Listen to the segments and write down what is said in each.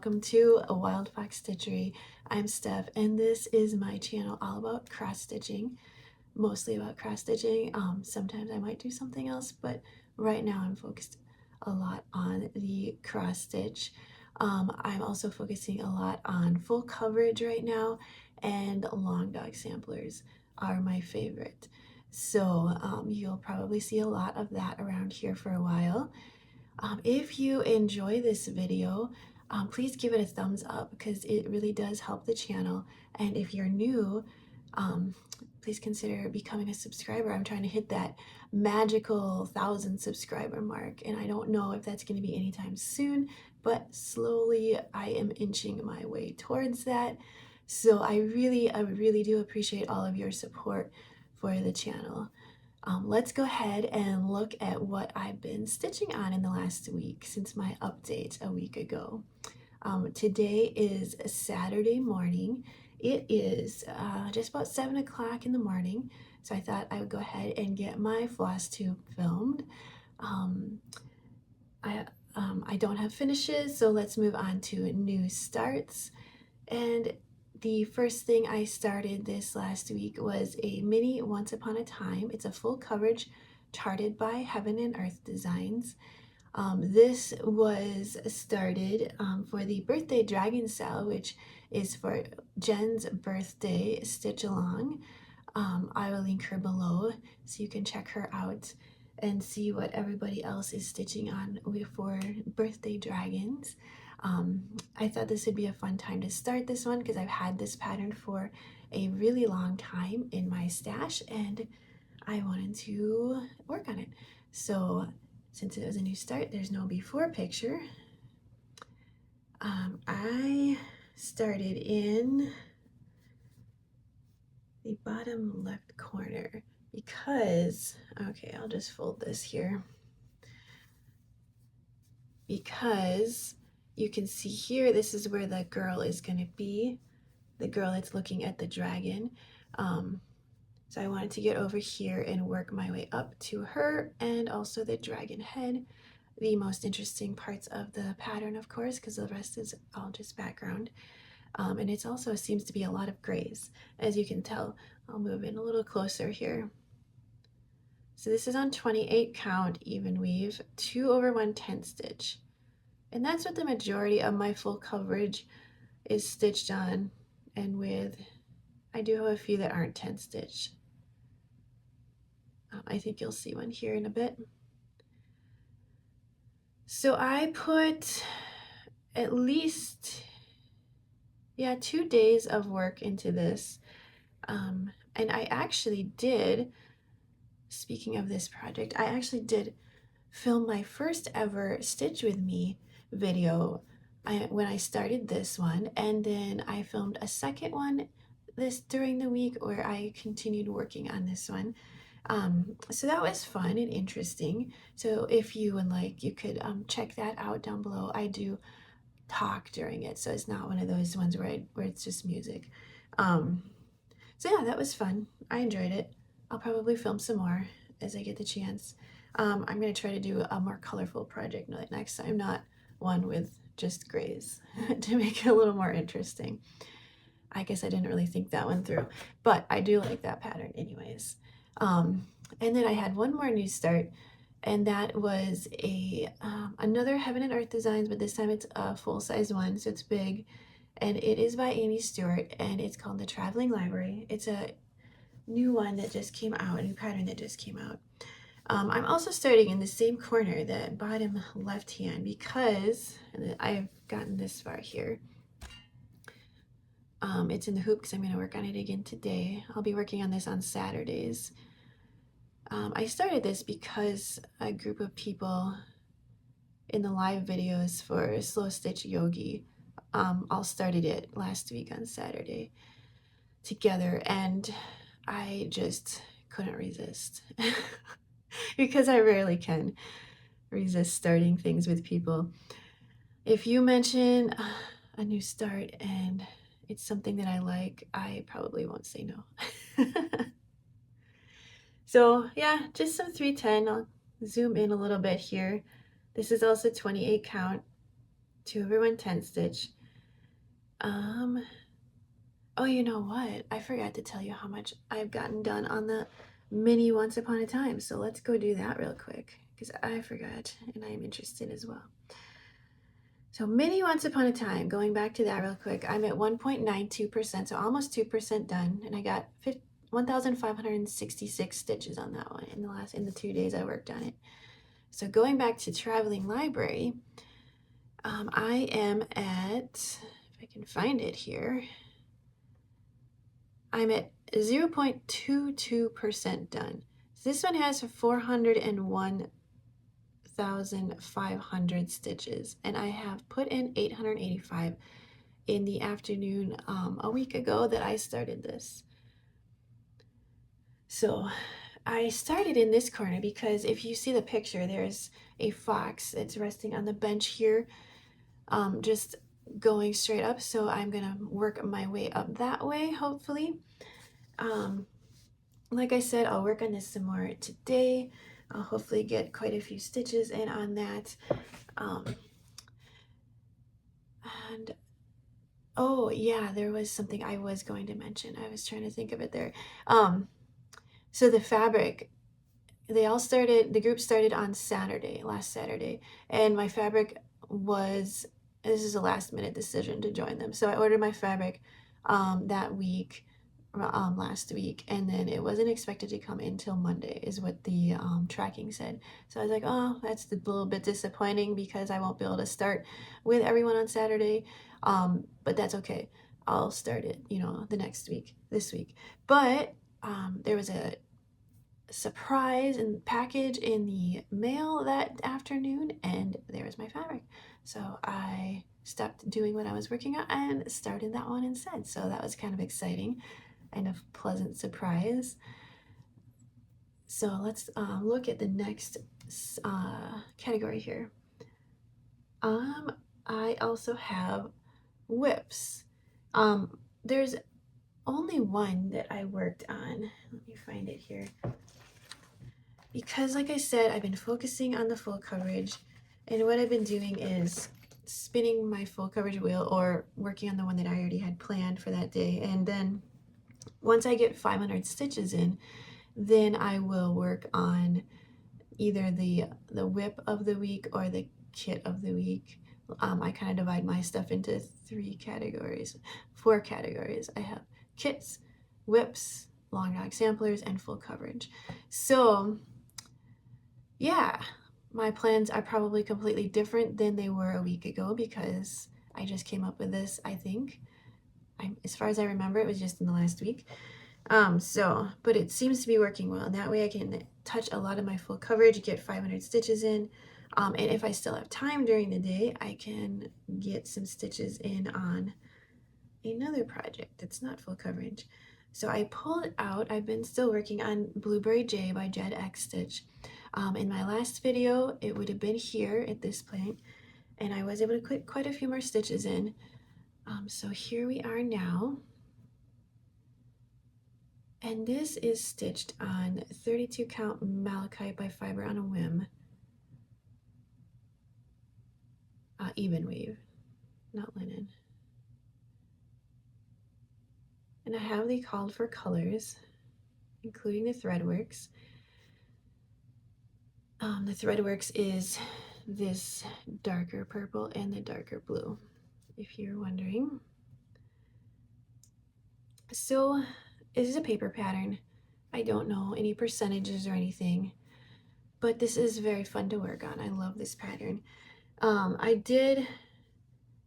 welcome to a Wild Fox Stitchery. I'm Steph, and this is my channel all about cross stitching, mostly about cross stitching. Sometimes I might do something else, but right now I'm focused a lot on the cross stitch. I'm also focusing a lot on full coverage right now, and long dog samplers are my favorite. So you'll probably see a lot of that around here for a while. If you enjoy this video, please give it a thumbs up because it really does help the channel. And if you're new, please consider becoming a subscriber. I'm trying to hit that magical 1,000 subscriber mark, and I don't know if that's going to be anytime soon, but slowly I am inching my way towards that. So I really do appreciate all of your support for the channel. Let's go ahead and look at what I've been stitching on in the last week since my update a week ago. Today is a Saturday morning. It is just about 7 o'clock in the morning, so I thought I would go ahead and get my Flosstube filmed. I don't have finishes, so let's move on to new starts. And the first thing I started this last week was a mini Once Upon a Time. It's a full coverage charted by Heaven and Earth Designs. This was started for the birthday dragon sale, which is for Jen's birthday stitch along. I will link her below so you can check her out and see what everybody else is stitching on for birthday dragons. I thought this would be a fun time to start this one because I've had this pattern for a really long time in my stash and I wanted to work on it. So since it was a new start, there's no before picture. I started in the bottom left corner because, okay, I'll just fold this here, because you can see here, this is where the girl is going to be, the girl that's looking at the dragon. So I wanted to get over here and work my way up to her and also the dragon head. The most interesting parts of the pattern, of course, because the rest is all just background. And it also seems to be a lot of grays, as you can tell. I'll move in a little closer here. So this is on 28 count even weave, 2/110 stitch. And that's what the majority of my full coverage is stitched on and with. I do have a few that aren't 10 stitch. I think you'll see one here in a bit. So I put at least, 2 days of work into this. And I actually did, speaking of this project, I actually did film my first ever Stitch With Me video when I started this one, and then I filmed a second one during the week where I continued working on this one. So that was fun and interesting. So if you would like, you could check that out down below. I do talk during it, so it's not one of those ones where it's just music. So yeah, that was fun. I enjoyed it. I'll probably film some more as I get the chance. I'm going to try to do a more colorful project next time, not one with just grays, to make it a little more interesting. I guess I didn't really think that one through, but I do like that pattern anyways. And then I had one more new start, and that was another Heaven and Earth Designs, but this time it's a full-size one, so it's big, and it is by Aimee Stewart, and it's called The Traveling Library. It's a new one that just came out, a new pattern that just came out. I'm also starting in the same corner, the bottom left hand, because I've gotten this far here. It's in the hoop because I'm going to work on it again today. I'll be working on this on Saturdays. I started this because a group of people in the live videos for Slow Stitch Yogi all started it last week on Saturday together, and I just couldn't resist. Because I rarely can resist starting things with people. If you mention a new start and it's something that I like, I probably won't say no. So yeah, just some 310. I'll zoom in a little bit here. This is also 28 count, 2/110 stitch. Oh, you know what? I forgot to tell you how much I've gotten done on the mini Once Upon a Time. So let's go do that real quick because I forgot and I'm interested as well. So mini Once Upon a Time, going back to that real quick, I'm at 1.92%, so almost 2% done, and I got 1,566 stitches on that one in the 2 days I worked on it. So going back to Traveling Library, I am at, if I can find it here, I'm at 0.22% done. So this one has 401,500 stitches, and I have put in 885 in the afternoon a week ago that I started this. So I started in this corner because if you see the picture, there's a fox that's resting on the bench here, just going straight up. So I'm gonna work my way up that way, hopefully. Like I said, I'll work on this some more today. I'll hopefully get quite a few stitches in on that. And oh yeah, there was something I was going to mention. I was trying to think of it there. So the fabric, the group started on Saturday, last Saturday, and my fabric was, this is a last minute decision to join them. So I ordered my fabric that week, last week, and then it wasn't expected to come in till Monday is what the tracking said. So I was like, oh, that's a little bit disappointing because I won't be able to start with everyone on Saturday, but that's okay. I'll start it, the next week, this week. But there was a surprise and package in the mail that afternoon, and there was my fabric. So I stopped doing what I was working on and started that one instead. So that was kind of exciting and a pleasant surprise. So let's look at the next category here. I also have whips. There's only one that I worked on. Let me find it here. Because like I said, I've been focusing on the full coverage, and what I've been doing is spinning my full coverage wheel or working on the one that I already had planned for that day. And then once I get 500 stitches in, then I will work on either the whip of the week or the kit of the week. I kind of divide my stuff into 4 categories. I have kits, whips, long dog samplers, and full coverage. So yeah, my plans are probably completely different than they were a week ago because I just came up with this, I think. As far as I remember, it was just in the last week. But it seems to be working well. And that way I can touch a lot of my full coverage, get 500 stitches in. And if I still have time during the day, I can get some stitches in on another project that's not full coverage. So I pulled out, I've been still working on Blueberry J by JedXstitch. In my last video, it would have been here at this point, and I was able to put quite a few more stitches in. So here we are now. And this is stitched on 32 count malachite by Fiber on a Whim. Even weave, not linen. And I have the called for colors, including the threadworks. The threadworks is this darker purple and the darker blue, if you're wondering. So this is a paper pattern. I don't know any percentages or anything, but this is very fun to work on. I love this pattern. I did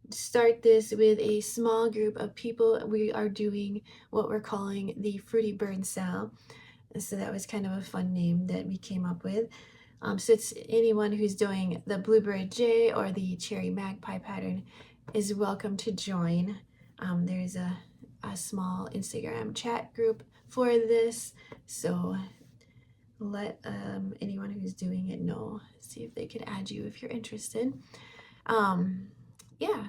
start this with a small group of people. We are doing what we're calling the Fruity Bird Cell. So that was kind of a fun name that we came up with. So it's anyone who's doing the Blueberry J or the Cherry Magpie pattern is welcome to join. There's a small Instagram chat group for this, so let anyone who's doing it know. See if they could add you if you're interested. Yeah,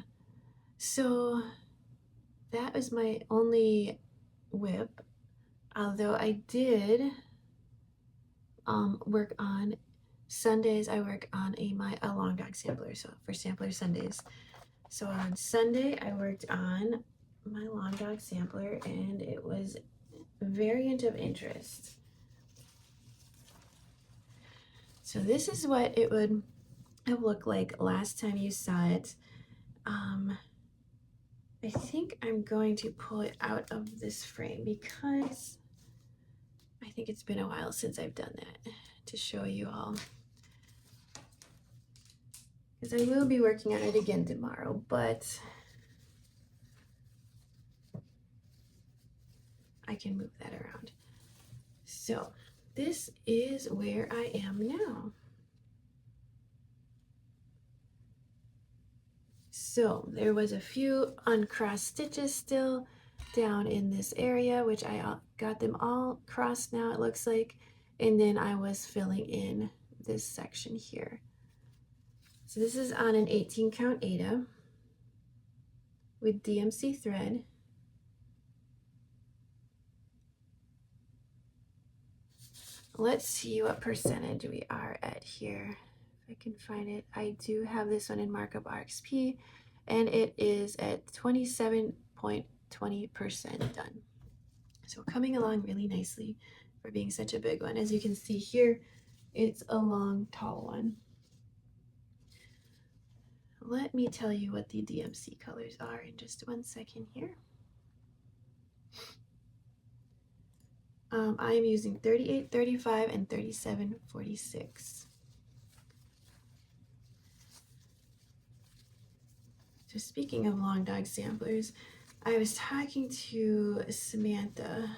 so that was my only whip, although I did work on Sundays. I work on a long dog sampler, so for sampler Sundays. So on Sunday, I worked on my long dog sampler, and it was a variant of interest. So this is what it would have looked like last time you saw it. I think I'm going to pull it out of this frame because I think it's been a while since I've done that to show you all. Because I will be working on it again tomorrow, but I can move that around. So this is where I am now. So there was a few uncrossed stitches still down in this area, which I got them all crossed now, it looks like. And then I was filling in this section here. So this is on an 18 count Aida with DMC thread. Let's see what percentage we are at here. If I can find it. I do have this one in markup RXP, and it is at 27.20% done. So coming along really nicely for being such a big one. As you can see here, it's a long, tall one. Let me tell you what the DMC colors are in just 1 second here. I am using 3835 and 3746. So speaking of long dog samplers, I was talking to Samantha,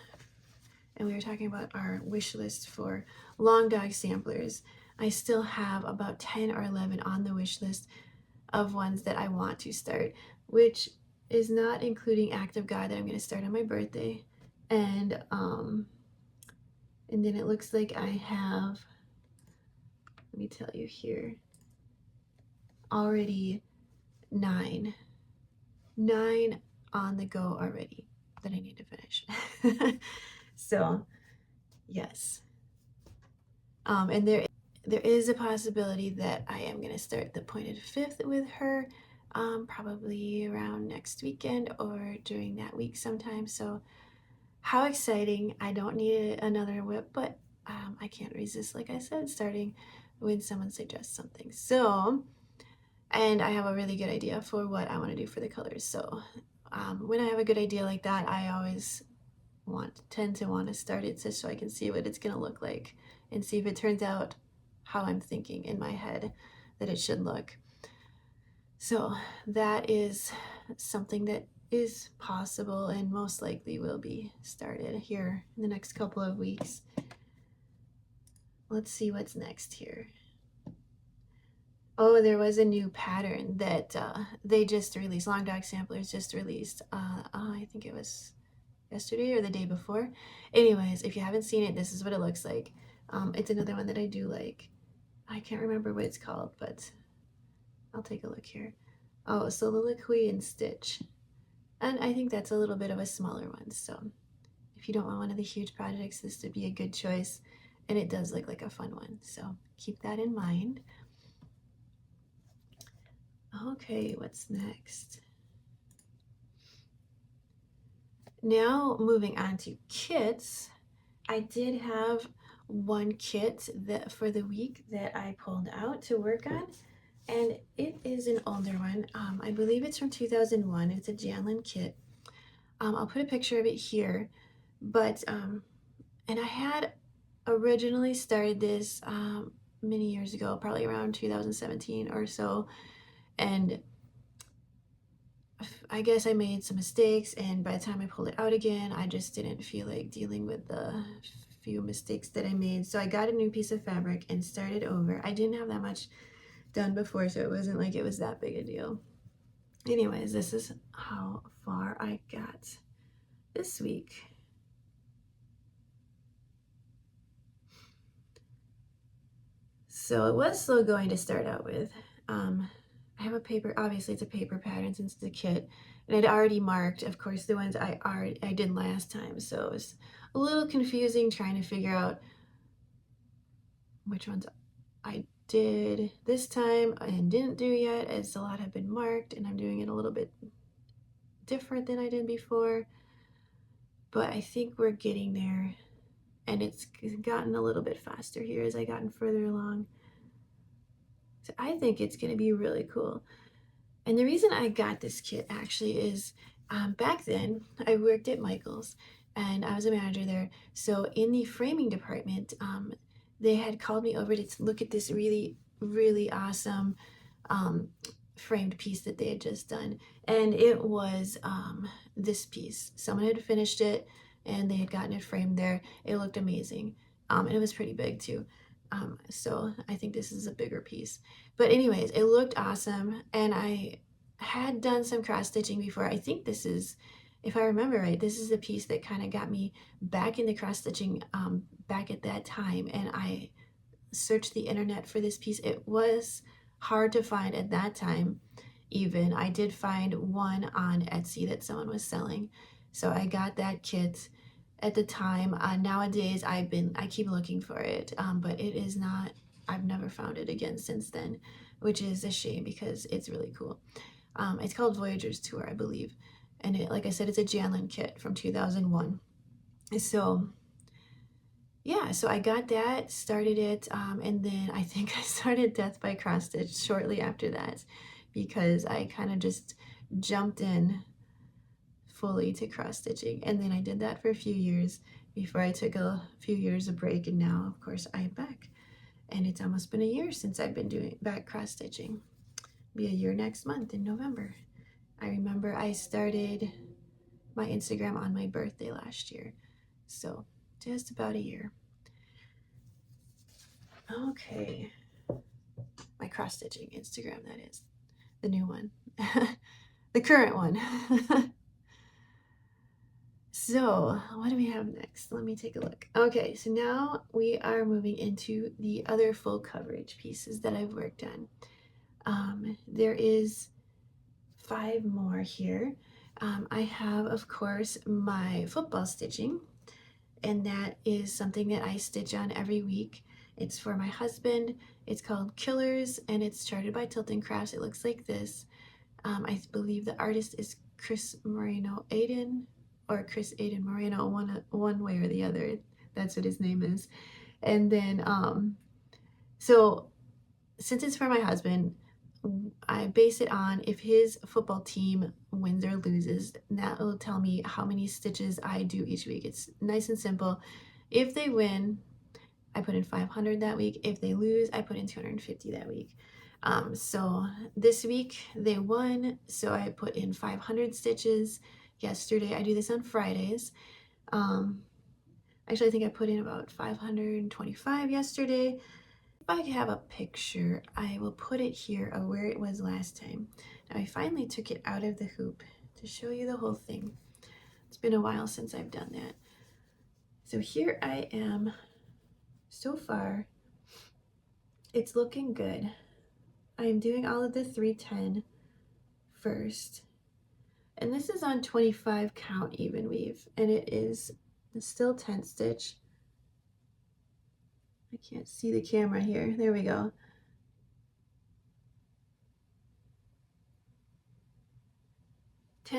and we were talking about our wish list for long dog samplers. I still have about 10 or 11 on the wish list of ones that I want to start, which is not including Act of God that I'm going to start on my birthday. And then it looks like I have, let me tell you here, already nine on the go already that I need to finish. So yes, and there is a possibility that I am going to start the pointed fifth with her, probably around next weekend or during that week sometime. So how exciting. I don't need another whip, but I can't resist, like I said, starting when someone suggests something. So, and I have a really good idea for what I want to do for the colors. So when I have a good idea like that, I always tend to want to start it just so I can see what it's going to look like and see if it turns out how I'm thinking in my head that it should look. So that is something that is possible and most likely will be started here in the next couple of weeks. Let's see what's next here. Oh, there was a new pattern that they just released. Long Dog Samplers just released. I think it was yesterday or the day before. Anyways, if you haven't seen it, this is what it looks like. It's another one that I do like. I can't remember what it's called, but I'll take a look here. Oh, Soliloquy and Stitch. And I think that's a little bit of a smaller one. So if you don't want one of the huge projects, this would be a good choice. And it does look like a fun one. So keep that in mind. Okay, what's next? Now moving on to kits. I did have one kit that for the week that I pulled out to work on, and it is an older one. I believe it's from 2001. It's a Jannlyn kit. I'll put a picture of it here, but and I had originally started this many years ago, probably around 2017 or so, and I guess I made some mistakes, and by the time I pulled it out again, I just didn't feel like dealing with the few mistakes that I made. So I got a new piece of fabric and started over. I didn't have that much done before, so it wasn't like it was that big a deal. Anyways, this is how far I got this week. So it was slow going to start out with. I have a paper, obviously it's a paper pattern since it's a kit, and I'd already marked, of course, the ones I did last time, so it was a little confusing trying to figure out which ones I did this time and didn't do yet, as a lot have been marked, and I'm doing it a little bit different than I did before, but I think we're getting there, and it's gotten a little bit faster here as I gotten further along. So I think it's going to be really cool. And the reason I got this kit actually is back then I worked at Michael's and I was a manager there. So in the framing department, they had called me over to look at this really, really awesome framed piece that they had just done. And it was this piece. Someone had finished it and they had gotten it framed there. It looked amazing. And it was pretty big too. So I think this is a bigger piece. But anyways, it looked awesome. And I had done some cross stitching before. I think this is, if I remember right, this is the piece that kind of got me back into cross stitching back at that time. And I searched the internet for this piece. It was hard to find at that time. Even I did find one on Etsy that someone was selling, so I got that kit at the time. Nowadays I keep looking for it, but it is not, I've never found it again since then, which is a shame because it's really cool. It's called Voyager's Tour, I believe, and it, like I said, it's a Jannlyn kit from 2001. So yeah, so I got that, started it, and then I think I started Death by Cross Stitch shortly after that because I kind of just jumped in fully to cross stitching, and then I did that for a few years before I took a few years of break, and now of course I'm back, and it's almost been a year since I've been doing back cross stitching. Be a year next month in November. I remember I started my Instagram on my birthday last year, so just about a year. Okay, my cross stitching Instagram, that is the new one, the current one. So what do we have next? Let me take a look. Okay, so now we are moving into the other full coverage pieces that I've worked on. There is 5 more here. I have, of course, my football stitching, and that is something that I stitch on every week. It's for my husband. It's called Killers, and it's charted by Tilton Crafts. It looks like this. I believe the artist is Chris Moreno Aiden, or Chris Aiden Moreno, one way or the other. That's what his name is. And then, so since it's for my husband, I base it on if his football team wins or loses. That will tell me how many stitches I do each week. It's nice and simple. If they win, I put in 500 that week. If they lose, I put in 250 that week. So this week they won, so I put in 500 stitches yesterday. I do this on Fridays. Actually, I think I put in about 525 yesterday. If I have a picture, I will put it here of where it was last time. Now, I finally took it out of the hoop to show you the whole thing. It's been a while since I've done that. So here I am. So far, it's looking good. I'm doing all of the 310 first. And this is on 25 count even weave, and it is still 10 stitch. I can't see the camera here. There we go.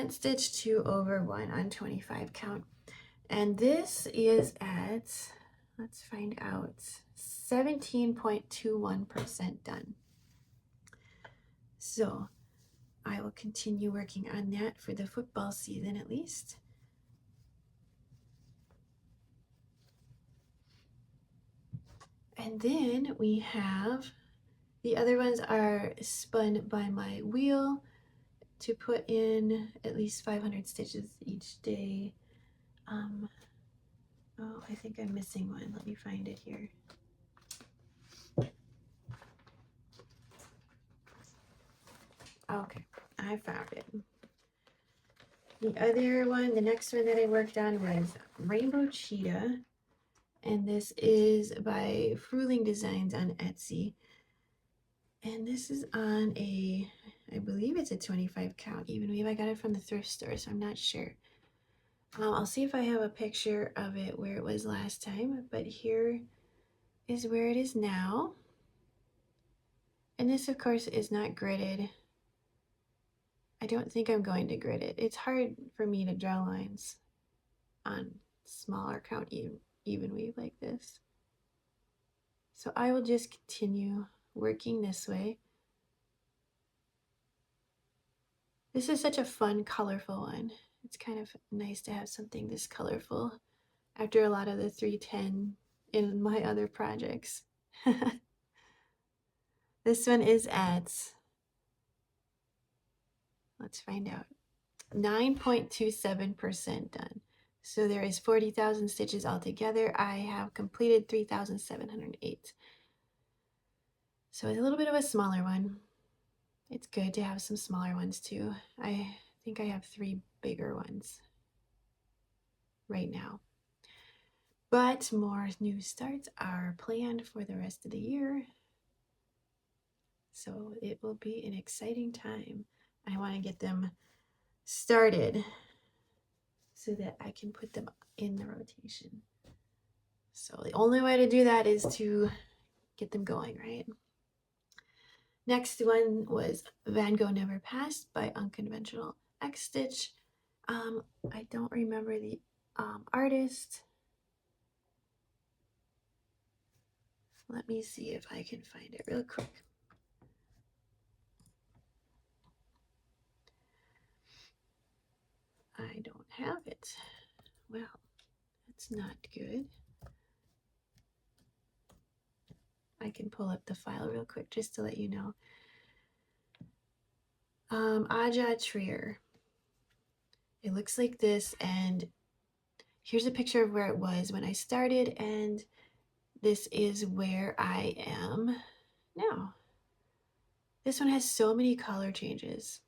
Stitch 2 over 1 on 25 count. And this is at, let's find out, 17.21% done. So I will continue working on that for the football season at least. And then we have, the other ones are spun by my wheel to put in at least 500 stitches each day. Oh, I think I'm missing one. Let me find it here. Okay, I found it. The other one, the next one that I worked on was Rainbow Cheetah. And this is by Fruhling Designs on Etsy. And this is on a, I believe it's a 25 count even weave. I got it from the thrift store, so I'm not sure. I'll see if I have a picture of it where it was last time, but here is where it is now. And this, of course, is not gridded. I don't think I'm going to grid it. It's hard for me to draw lines on smaller count even weave like this. So I will just continue working this way. This is such a fun, colorful one. It's kind of nice to have something this colorful after a lot of the 310 in my other projects. This one is at, let's find out, 9.27% done. So there is 40,000 stitches altogether. I have completed 3,708. So it's a little bit of a smaller one. It's good to have some smaller ones too. I think I have 3 bigger ones right now. But more new starts are planned for the rest of the year. So it will be an exciting time. I want to get them started so that I can put them in the rotation. So the only way to do that is to get them going, right? Next one was Van Gogh Never Passed by UnconventionalXstitch. I don't remember the artist. Let me see if I can find it real quick. I don't have it. Well, that's not good. I can pull up the file real quick just to let you know. Aja Trier. It looks like this, and here's a picture of where it was when I started, and this is where I am now. This one has so many color changes,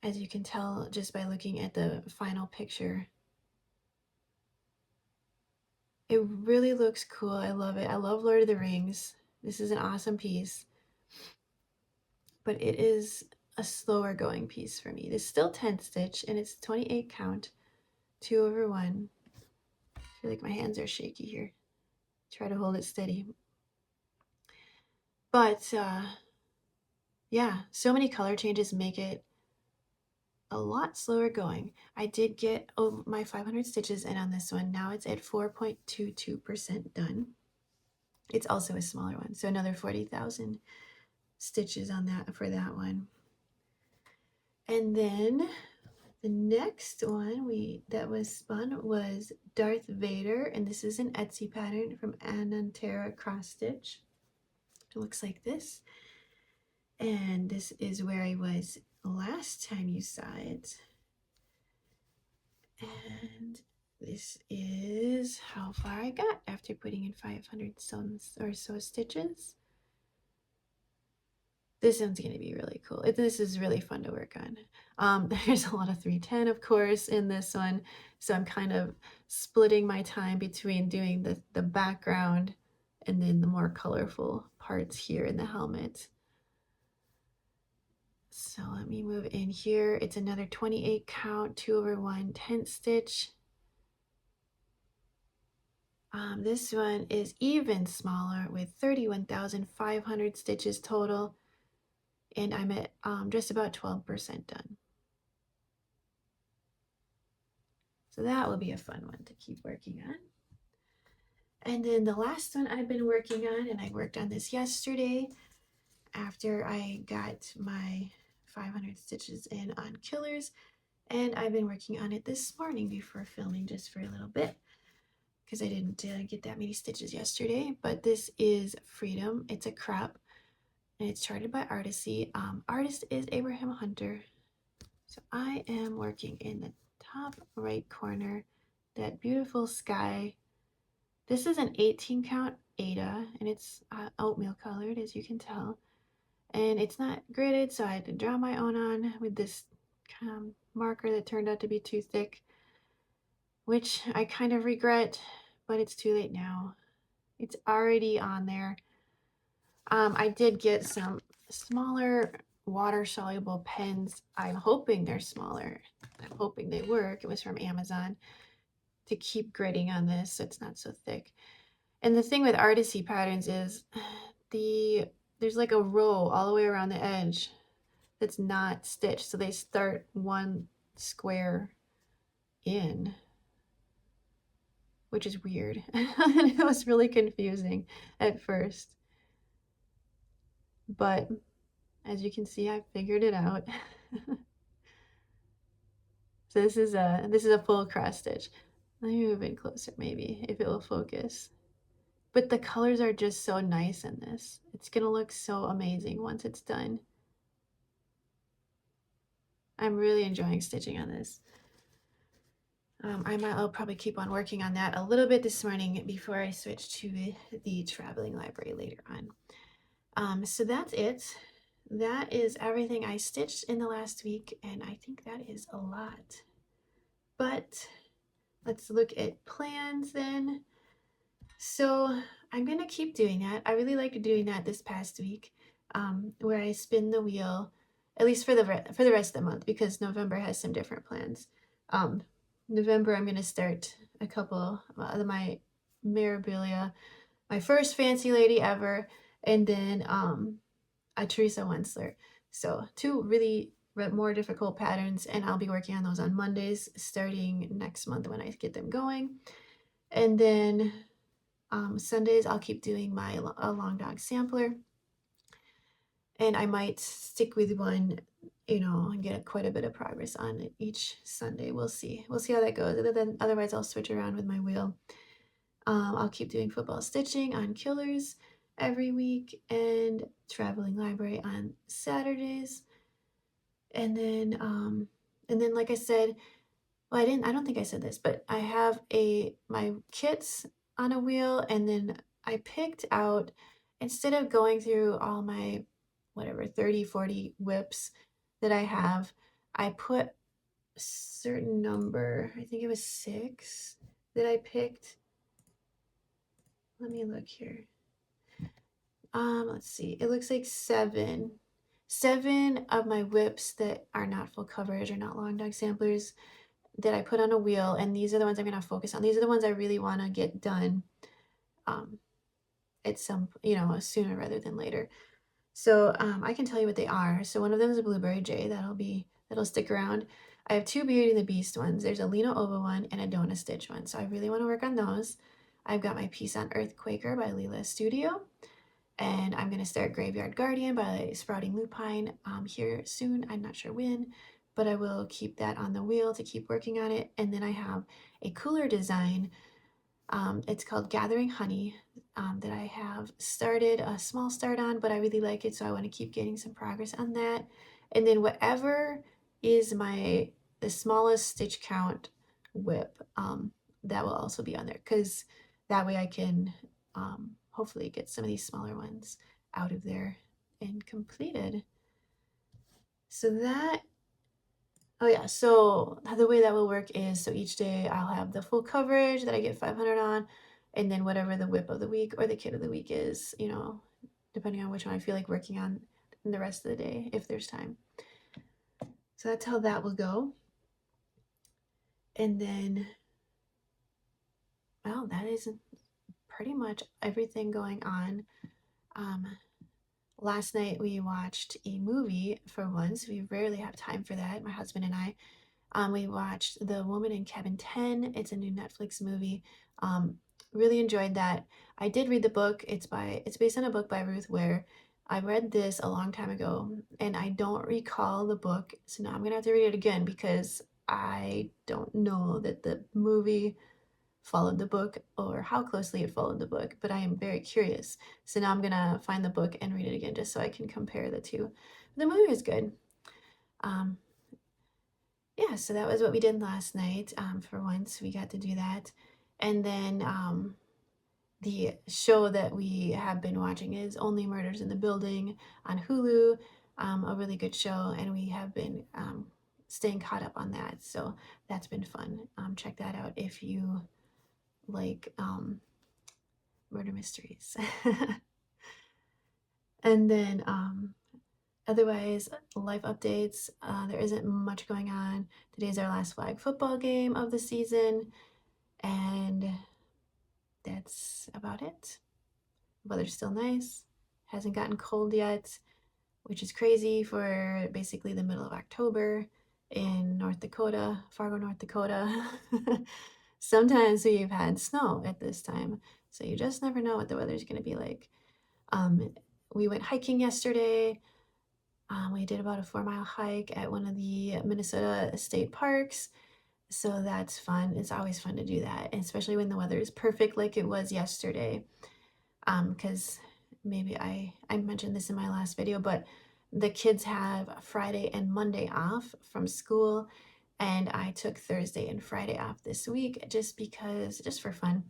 as you can tell just by looking at the final picture. It really looks cool. I love it. I love Lord of the Rings. This is an awesome piece, but it is a slower going piece for me. This is still 10 stitch and it's 28 count, 2/1. I feel like my hands are shaky here. Try to hold it steady. But yeah, so many color changes make it a lot slower going. I did get my 500 stitches in on this one. Now it's at 4.22% done. It's also a smaller one, so another 40,000 stitches on that for that one. And then the next one that was spun was Darth Vader, and this is an Etsy pattern from AnanterraCrossStitch. It looks like this. And this is where I was last time you saw it. And this is how far I got after putting in 500 or so stitches. This one's going to be really cool. This is really fun to work on. There's a lot of 310, of course, in this one. So I'm kind of splitting my time between doing the background and then the more colorful parts here in the helmet. So let me move in here. It's another 28 count, 2/1 10 stitch. This one is even smaller with 31,500 stitches total. And I'm at just about 12% done. So that will be a fun one to keep working on. And then the last one I've been working on, and I worked on this yesterday after I got my 500 stitches in on Killers, and I've been working on it this morning before filming just for a little bit because I didn't get that many stitches yesterday. But this is Freedom. It's a crop, and it's charted by Artecy. Artist is Abraham Hunter. So I am working in the top right corner, that beautiful sky. This is an 18 count Ada, and it's oatmeal colored, as you can tell. And it's not gridded, so I had to draw my own on with this marker that turned out to be too thick, which I kind of regret, but it's too late now. It's already on there. I did get some smaller water-soluble pens. I'm hoping they're smaller. I'm hoping they work. It was from Amazon, to keep gridding on this so it's not so thick. And the thing with Artecy patterns is the there's like a row all the way around the edge that's not stitched. So they start one square in, which is weird. And it was really confusing at first. But as you can see, I figured it out. So this is a full cross stitch. Let me move in closer maybe if it will focus. But the colors are just so nice in this. It's gonna look so amazing once it's done. I'm really enjoying stitching on this. I'll probably keep on working on that a little bit this morning before I switch to the traveling library later on. So that's it. That is everything I stitched in the last week, and I think that is a lot. But let's look at plans then. So I'm gonna keep doing that. I really liked doing that this past week, where I spin the wheel, at least for the rest of the month, because November has some different plans. November I'm gonna start a couple of my memorabilia, my first fancy lady ever, and then a Teresa Wensler. So 2 really more difficult patterns, and I'll be working on those on Mondays starting next month when I get them going. And then Sundays I'll keep doing my long dog sampler, and I might stick with one, and get quite a bit of progress on it each Sunday. We'll see how that goes. Otherwise I'll switch around with my wheel. I'll keep doing football stitching on Killers every week and traveling library on Saturdays. And then like I said, well, I don't think I said this, but I have my kits on a wheel, and then I picked out, instead of going through all my, whatever, 30, 40 whips that I have, I put a certain number, I think it was 6 that I picked. Let me look here. Let's see, it looks like 7 of my whips that are not full coverage or not long dog samplers that I put on a wheel, and these are the ones I'm going to focus on. These are the ones I really want to get done at some, sooner rather than later. So I can tell you what they are. So one of them is a Blueberry J. That'll stick around. I have 2 Beauty and the Beast ones. There's a Lena Ova one and a Donna Stitch one. So I really want to work on those. I've got my Peace on Earth Quaker by Leela Studio. And I'm going to start Graveyard Guardian by Sprouting Lupine here soon. I'm not sure when, but I will keep that on the wheel to keep working on it. And then I have a cooler design. It's called Gathering Honey, that I have started a small start on, but I really like it, so I want to keep getting some progress on that. And then whatever is the smallest stitch count whip, that will also be on there, because that way I can hopefully get some of these smaller ones out of there and completed. So the way that will work is, so each day I'll have the full coverage that I get 500 on, and then whatever the whip of the week or the kit of the week is, depending on which one I feel like working on in the rest of the day, if there's time. So that's how that will go. And then, well, that is pretty much everything going on. Last night we watched a movie for once. We rarely have time for that, my husband and I. We watched The Woman in Cabin 10. It's a new Netflix movie. Really enjoyed that. I did read the book. It's based on a book by Ruth Ware. I read this a long time ago, and I don't recall the book, so now I'm gonna have to read it again because I don't know that the movie followed the book or how closely it followed the book, but I am very curious. So now I'm gonna find the book and read it again just so I can compare the two. The movie is good. Yeah, so that was what we did last night. For once, we got to do that. And then the show that we have been watching is Only Murders in the Building on Hulu, a really good show, and we have been staying caught up on that. So that's been fun. Check that out if you like murder mysteries. And then otherwise, life updates. There isn't much going on. Today's our last flag football game of the season, and that's about it. Weather's still nice. Hasn't gotten cold yet, which is crazy for basically the middle of October in North Dakota, Fargo, North Dakota. Sometimes we've had snow at this time, so you just never know what the weather's going to be like. We went hiking yesterday. We did about a 4-mile hike at one of the Minnesota state parks. So that's fun. It's always fun to do that, especially when the weather is perfect like it was yesterday. Because maybe I mentioned this in my last video, but the kids have Friday and Monday off from school, and I took Thursday and Friday off this week just for fun,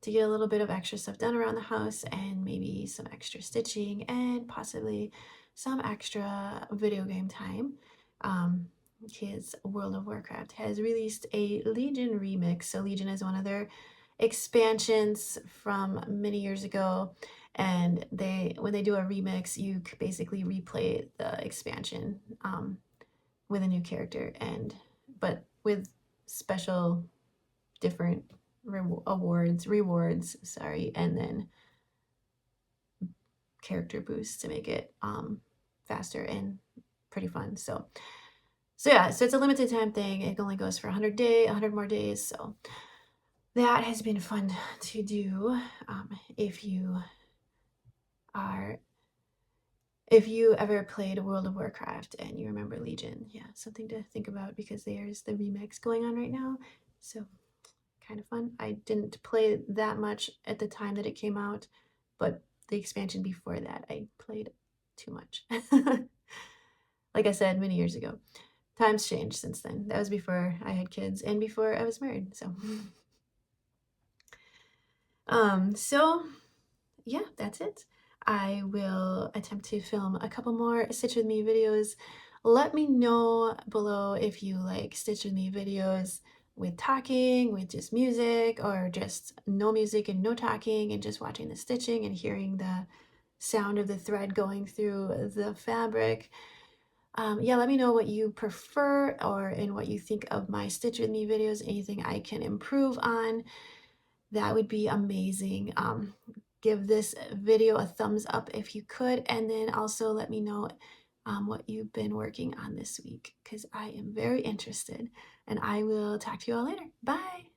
to get a little bit of extra stuff done around the house and maybe some extra stitching and possibly some extra video game time. His World of Warcraft has released a Legion remix. So Legion is one of their expansions from many years ago, and when they do a remix, you basically replay the expansion with a new character, but with special different rewards, sorry, and then character boosts to make it faster and pretty fun. So yeah, so it's a limited time thing. It only goes for 100 more days. So that has been fun to do. If you ever played World of Warcraft and you remember Legion, yeah, something to think about, because there's the remix going on right now. So kind of fun. I didn't play that much at the time that it came out, but the expansion before that, I played too much. Like I said, many years ago. Times changed since then. That was before I had kids and before I was married. So, so yeah, that's it. I will attempt to film a couple more Stitch With Me videos. Let me know below if you like Stitch With Me videos with talking, with just music, or just no music and no talking and just watching the stitching and hearing the sound of the thread going through the fabric. Yeah, let me know what you prefer and what you think of my Stitch With Me videos, anything I can improve on. That would be amazing. Give this video a thumbs up if you could, and then also let me know what you've been working on this week, because I am very interested, and I will talk to you all later. Bye!